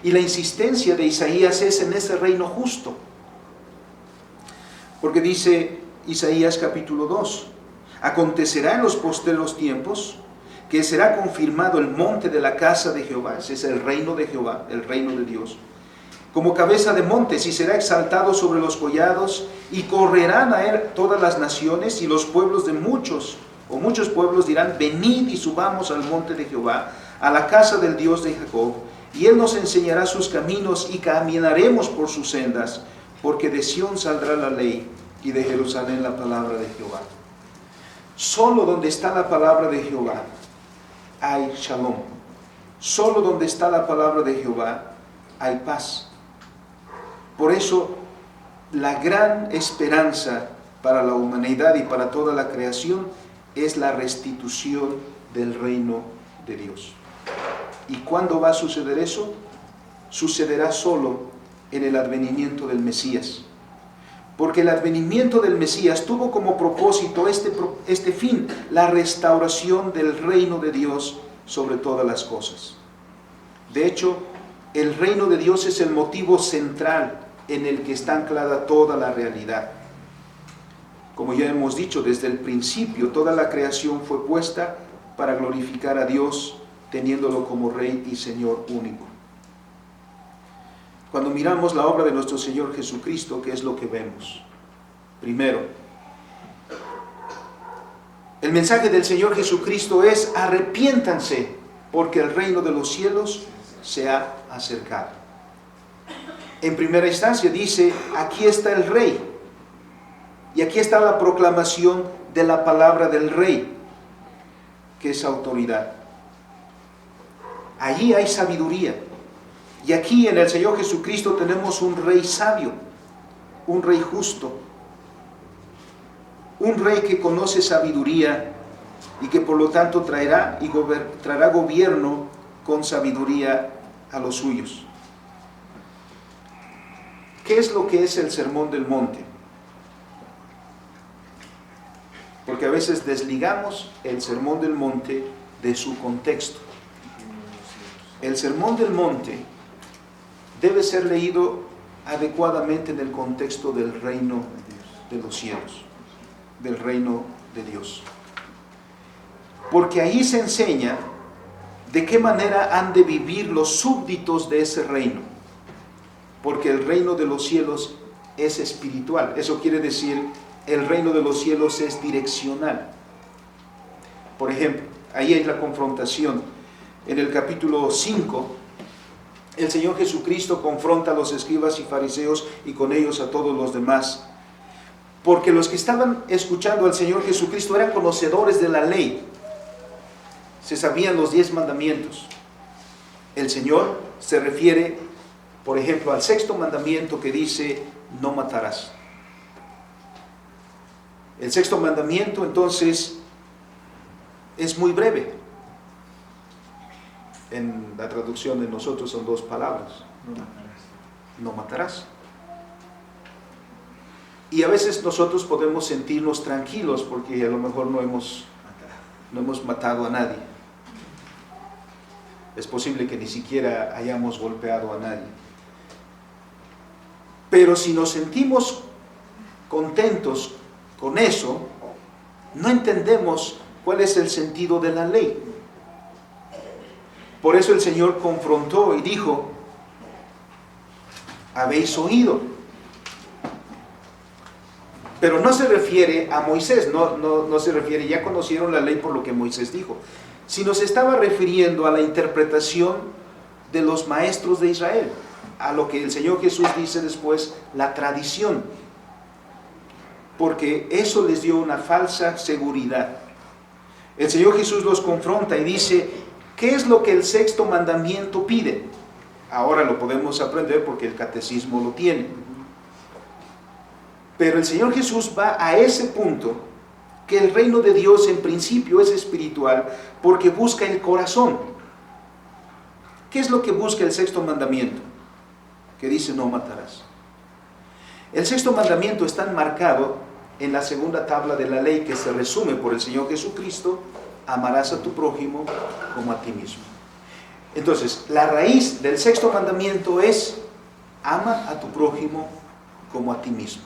Y la insistencia de Isaías es en ese reino justo. Porque dice Isaías capítulo 2, acontecerá en los postreros tiempos que será confirmado el monte de la casa de Jehová, ese es el reino de Jehová, el reino de Dios, como cabeza de montes, y será exaltado sobre los collados, y correrán a él todas las naciones, y los pueblos de muchos pueblos dirán, venid y subamos al monte de Jehová, a la casa del Dios de Jacob, y él nos enseñará sus caminos, y caminaremos por sus sendas, porque de Sión saldrá la ley, y de Jerusalén la palabra de Jehová. Solo donde está la palabra de Jehová hay shalom. Solo donde está la palabra de Jehová hay paz. Por eso, la gran esperanza para la humanidad y para toda la creación es la restitución del reino de Dios. ¿Y cuándo va a suceder eso? Sucederá solo en el advenimiento del Mesías. Porque el advenimiento del Mesías tuvo como propósito este fin, la restauración del reino de Dios sobre todas las cosas. De hecho, el reino de Dios es el motivo central en el que está anclada toda la realidad. Como ya hemos dicho, desde el principio toda la creación fue puesta para glorificar a Dios, teniéndolo como Rey y Señor único. Cuando miramos la obra de nuestro Señor Jesucristo, ¿qué es lo que vemos? Primero, el mensaje del Señor Jesucristo es: arrepiéntanse, porque el reino de los cielos se ha acercado. En primera instancia dice, aquí está el Rey, y aquí está la proclamación de la palabra del Rey, que es autoridad. Allí hay sabiduría. Y aquí en el Señor Jesucristo tenemos un Rey sabio, un Rey justo, un Rey que conoce sabiduría y que por lo tanto traerá gobierno con sabiduría a los suyos. ¿Qué es lo que es el Sermón del Monte? Porque a veces desligamos el Sermón del Monte de su contexto. El Sermón del Monte debe ser leído adecuadamente en el contexto del reino de los cielos, del reino de Dios. Porque ahí se enseña ¿de qué manera han de vivir los súbditos de ese reino? Porque el reino de los cielos es espiritual. Eso quiere decir, el reino de los cielos es direccional. Por ejemplo, ahí hay la confrontación. En el capítulo 5, el Señor Jesucristo confronta a los escribas y fariseos y con ellos a todos los demás. Porque los que estaban escuchando al Señor Jesucristo eran conocedores de la ley. Se sabían los 10 mandamientos. El Señor se refiere, por ejemplo, al 6º mandamiento que dice, no matarás. El 6º mandamiento, entonces, es muy breve. En la traducción de nosotros son 2 palabras. No matarás. Y a veces nosotros podemos sentirnos tranquilos porque a lo mejor no hemos matado a nadie. Es posible que ni siquiera hayamos golpeado a nadie. Pero si nos sentimos contentos con eso, no entendemos cuál es el sentido de la ley. Por eso el Señor confrontó y dijo, habéis oído. Pero no se refiere a Moisés, no se refiere, ya conocieron la ley por lo que Moisés dijo, sino se estaba refiriendo a la interpretación de los maestros de Israel, a lo que el Señor Jesús dice después, la tradición, porque eso les dio una falsa seguridad. El Señor Jesús los confronta y dice, ¿qué es lo que el 6º mandamiento pide? Ahora lo podemos aprender porque el catecismo lo tiene. Pero el Señor Jesús va a ese punto, que el reino de Dios en principio es espiritual, porque busca el corazón. ¿Qué es lo que busca el 6º mandamiento? Que dice, no matarás. El 6º mandamiento está enmarcado en la 2ª tabla de la ley, que se resume por el Señor Jesucristo, amarás a tu prójimo como a ti mismo. Entonces, la raíz del 6º mandamiento es, ama a tu prójimo como a ti mismo.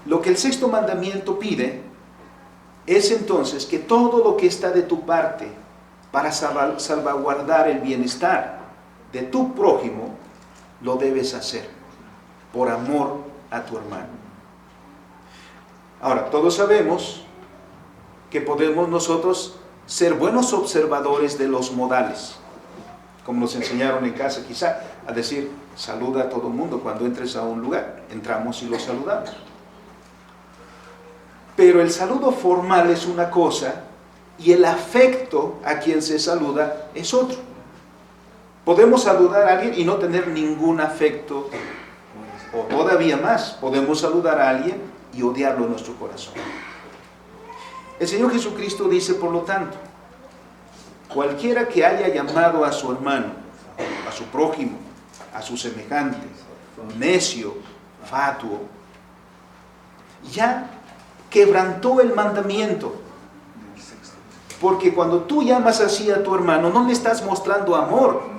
Lo que el 6º mandamiento pide es entonces que todo lo que está de tu parte para salvaguardar el bienestar de tu prójimo, lo debes hacer por amor a tu hermano. Ahora, todos sabemos que podemos nosotros ser buenos observadores de los modales, como nos enseñaron en casa quizá, a decir, saluda a todo el mundo cuando entres a un lugar. Entramos y los saludamos. Pero el saludo formal es una cosa y el afecto a quien se saluda es otro. Podemos saludar a alguien y no tener ningún afecto, o todavía más, podemos saludar a alguien y odiarlo en nuestro corazón. El Señor Jesucristo dice, por lo tanto, cualquiera que haya llamado a su hermano, a su prójimo, a su semejante, necio, fatuo, ya quebrantó el mandamiento. Porque cuando tú llamas así a tu hermano, no le estás mostrando amor,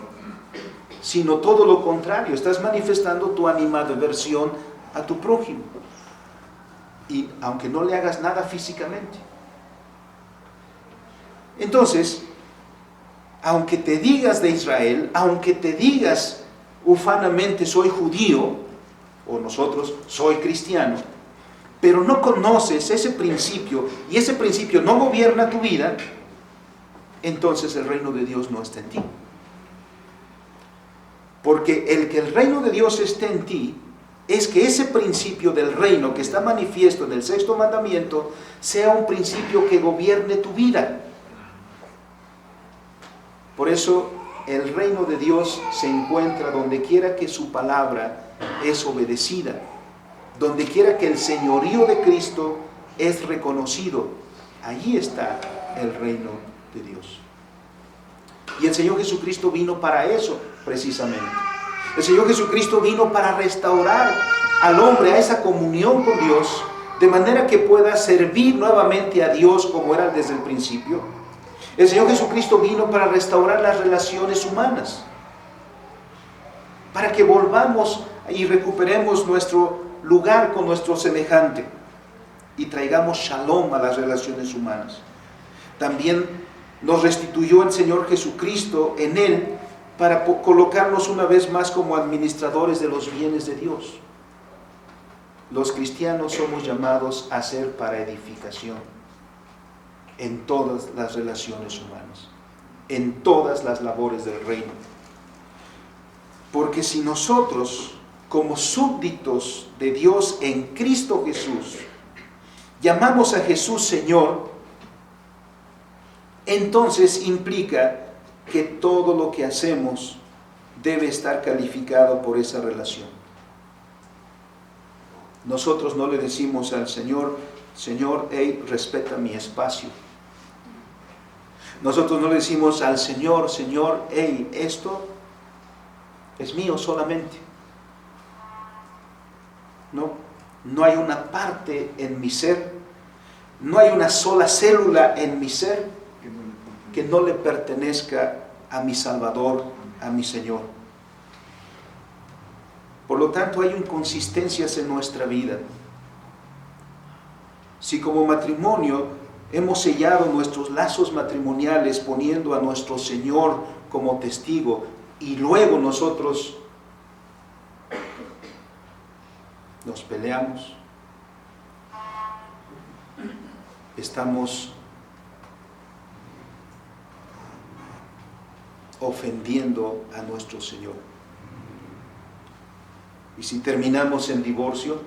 sino todo lo contrario, estás manifestando tu animadversión a tu prójimo. Y aunque no le hagas nada físicamente. Entonces, aunque te digas de Israel, aunque te digas ufanamente soy judío, o nosotros soy cristiano, pero no conoces ese principio, y ese principio no gobierna tu vida, entonces el reino de Dios no está en ti. Porque el que el reino de Dios esté en ti, es que ese principio del reino que está manifiesto en el 6º mandamiento, sea un principio que gobierne tu vida. Por eso el reino de Dios se encuentra donde quiera que su palabra es obedecida, donde quiera que el señorío de Cristo es reconocido. Allí está el reino de Dios. Y el Señor Jesucristo vino para eso, precisamente. El Señor Jesucristo vino para restaurar al hombre a esa comunión con Dios, de manera que pueda servir nuevamente a Dios como era desde el principio. El Señor Jesucristo vino para restaurar las relaciones humanas, para que volvamos y recuperemos nuestro lugar con nuestro semejante y traigamos shalom a las relaciones humanas. También nos restituyó el Señor Jesucristo en Él para colocarnos una vez más como administradores de los bienes de Dios. Los cristianos somos llamados a ser para edificación en todas las relaciones humanas, en todas las labores del reino. Porque si nosotros, como súbditos de Dios en Cristo Jesús, llamamos a Jesús Señor, entonces implica que todo lo que hacemos debe estar calificado por esa relación. Nosotros no le decimos al Señor, Señor, hey, respeta mi espacio. Nosotros no le decimos al Señor, Señor, hey, esto es mío solamente. No hay una parte en mi ser, no hay una sola célula en mi ser que no le pertenezca a mi Salvador, a mi Señor. Por lo tanto, hay inconsistencias en nuestra vida. Si como matrimonio hemos sellado nuestros lazos matrimoniales poniendo a nuestro Señor como testigo y luego nosotros nos peleamos, estamos ofendiendo a nuestro Señor. Y si terminamos en divorcio,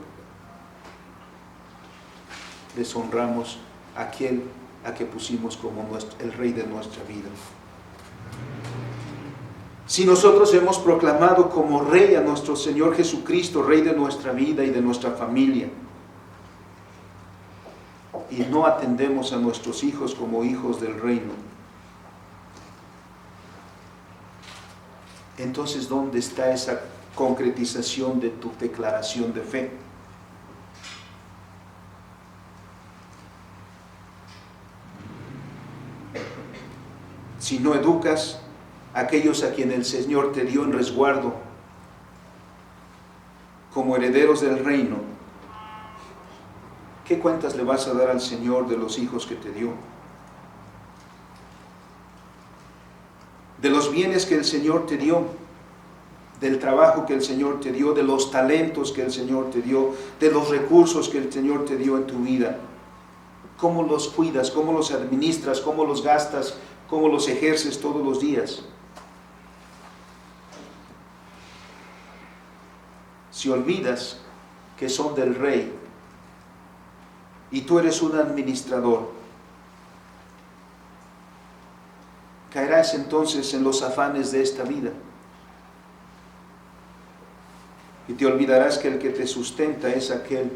deshonramos a aquel a que pusimos como el rey de nuestra vida. Si nosotros hemos proclamado como rey a nuestro Señor Jesucristo, rey de nuestra vida y de nuestra familia, y no atendemos a nuestros hijos como hijos del reino, entonces ¿dónde está esa concretización de tu declaración de fe? Si no educas a aquellos a quien el Señor te dio en resguardo como herederos del reino, ¿qué cuentas le vas a dar al Señor de los hijos que te dio? De los bienes que el Señor te dio, del trabajo que el Señor te dio, de los talentos que el Señor te dio, de los recursos que el Señor te dio en tu vida. ¿Cómo los cuidas? ¿Cómo los administras? ¿Cómo los gastas? ¿Cómo los ejerces todos los días? Si olvidas que son del Rey y tú eres un administrador, caerás entonces en los afanes de esta vida y te olvidarás que el que te sustenta es aquel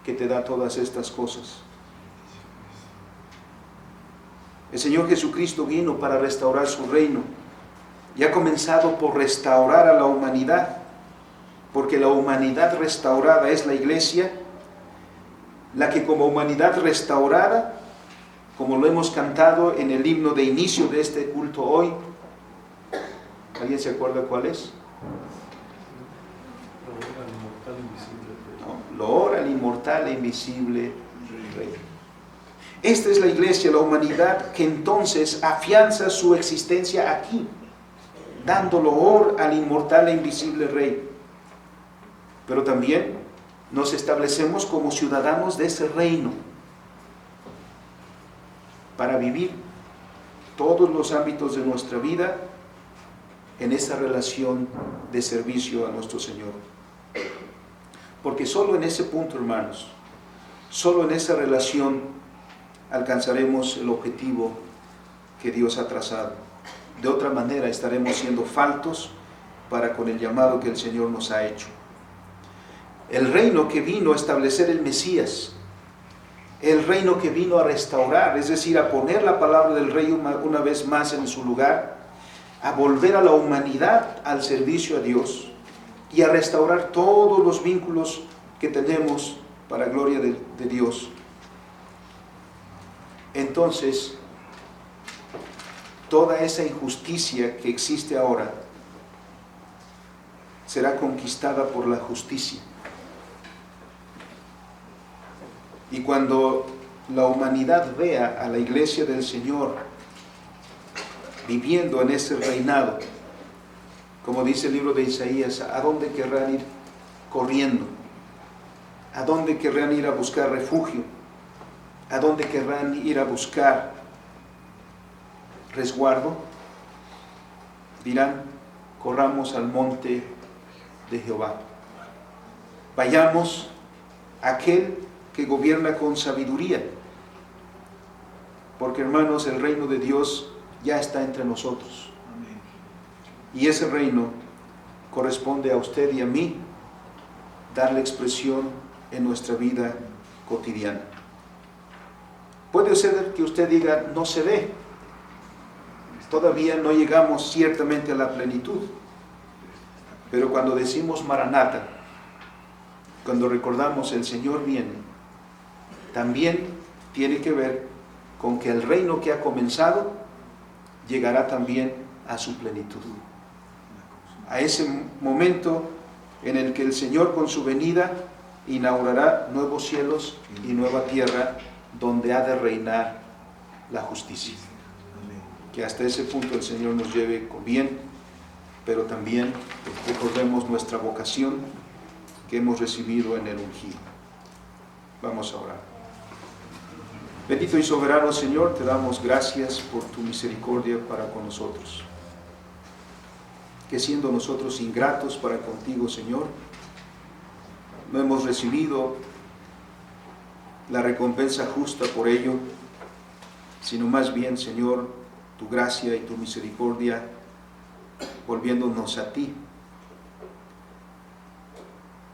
que te da todas estas cosas. El Señor Jesucristo vino para restaurar su reino y ha comenzado por restaurar a la humanidad, porque la humanidad restaurada es la iglesia, la que como humanidad restaurada, como lo hemos cantado en el himno de inicio de este culto hoy, ¿alguien se acuerda cuál es? Lo ora el inmortal e invisible Rey. Esta es la iglesia, la humanidad, que entonces afianza su existencia aquí, dándolo honor al inmortal e invisible Rey. Pero también nos establecemos como ciudadanos de ese reino para vivir todos los ámbitos de nuestra vida en esa relación de servicio a nuestro Señor. Porque solo en ese punto, hermanos, solo en esa relación alcanzaremos el objetivo que Dios ha trazado. De otra manera estaremos siendo faltos para con el llamado que el Señor nos ha hecho. El reino que vino a establecer el Mesías, el reino que vino a restaurar, es decir, a poner la palabra del Rey una vez más en su lugar, a volver a la humanidad al servicio a Dios y a restaurar todos los vínculos que tenemos para gloria de Dios. Entonces, toda esa injusticia que existe ahora será conquistada por la justicia. Y cuando la humanidad vea a la iglesia del Señor viviendo en ese reinado, como dice el libro de Isaías, ¿a dónde querrán ir corriendo? ¿A dónde querrán ir a buscar refugio? ¿A dónde querrán ir a buscar resguardo? Dirán, corramos al monte de Jehová. Vayamos a aquel que gobierna con sabiduría. Porque, hermanos, el reino de Dios ya está entre nosotros. Y ese reino corresponde a usted y a mí darle expresión en nuestra vida cotidiana. Puede ser que usted diga, no se ve. Todavía no llegamos ciertamente a la plenitud. Pero cuando decimos Maranata, cuando recordamos el Señor viene, también tiene que ver con que el reino que ha comenzado llegará también a su plenitud. A ese momento en el que el Señor con su venida inaugurará nuevos cielos y nueva tierra donde ha de reinar la justicia. Que hasta ese punto el Señor nos lleve con bien, pero también recordemos nuestra vocación que hemos recibido en el ungido. Vamos a orar. Bendito y soberano Señor, te damos gracias por tu misericordia para con nosotros. Que siendo nosotros ingratos para contigo, Señor, no hemos recibido la recompensa justa por ello, sino más bien, Señor, tu gracia y tu misericordia volviéndonos a ti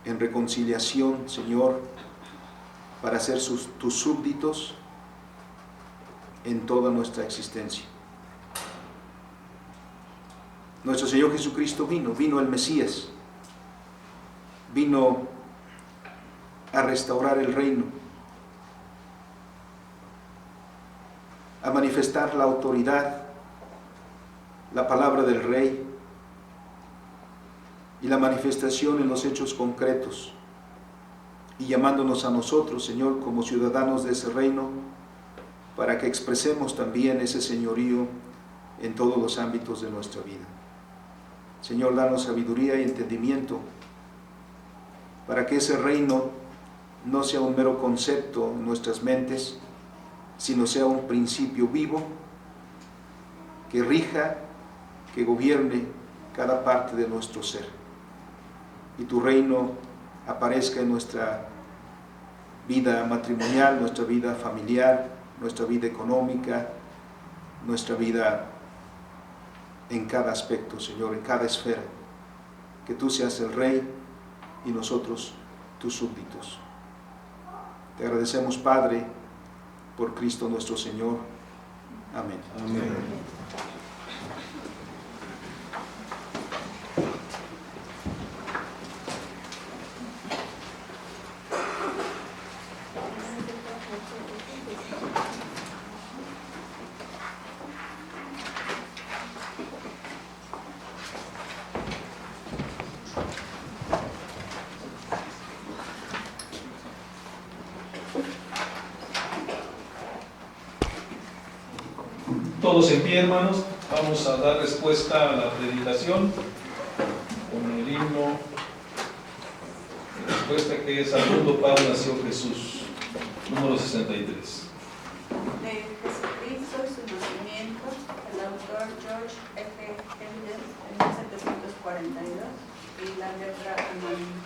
en reconciliación, Señor, para ser tus súbditos en toda nuestra existencia. Nuestro Señor Jesucristo vino el Mesías, vino a restaurar el reino, a manifestar la autoridad, la palabra del Rey y la manifestación en los hechos concretos, y llamándonos a nosotros, Señor, como ciudadanos de ese reino, para que expresemos también ese señorío en todos los ámbitos de nuestra vida. Señor, danos sabiduría y entendimiento para que ese reino no sea un mero concepto en nuestras mentes, sino sea un principio vivo que rija, que gobierne cada parte de nuestro ser. Y tu reino aparezca en nuestra vida matrimonial, nuestra vida familiar, nuestra vida económica, nuestra vida en cada aspecto, Señor, en cada esfera. Que tú seas el Rey y nosotros tus súbditos. Te agradecemos, Padre, por Cristo nuestro Señor. Amén. Amén. Todos en pie, hermanos, vamos a dar respuesta a la predicación con el himno de respuesta que es: al mundo Paz nació Jesús, número 63. De Jesucristo y su nacimiento, el autor George F. Hendel en 1742 y la letra anónima.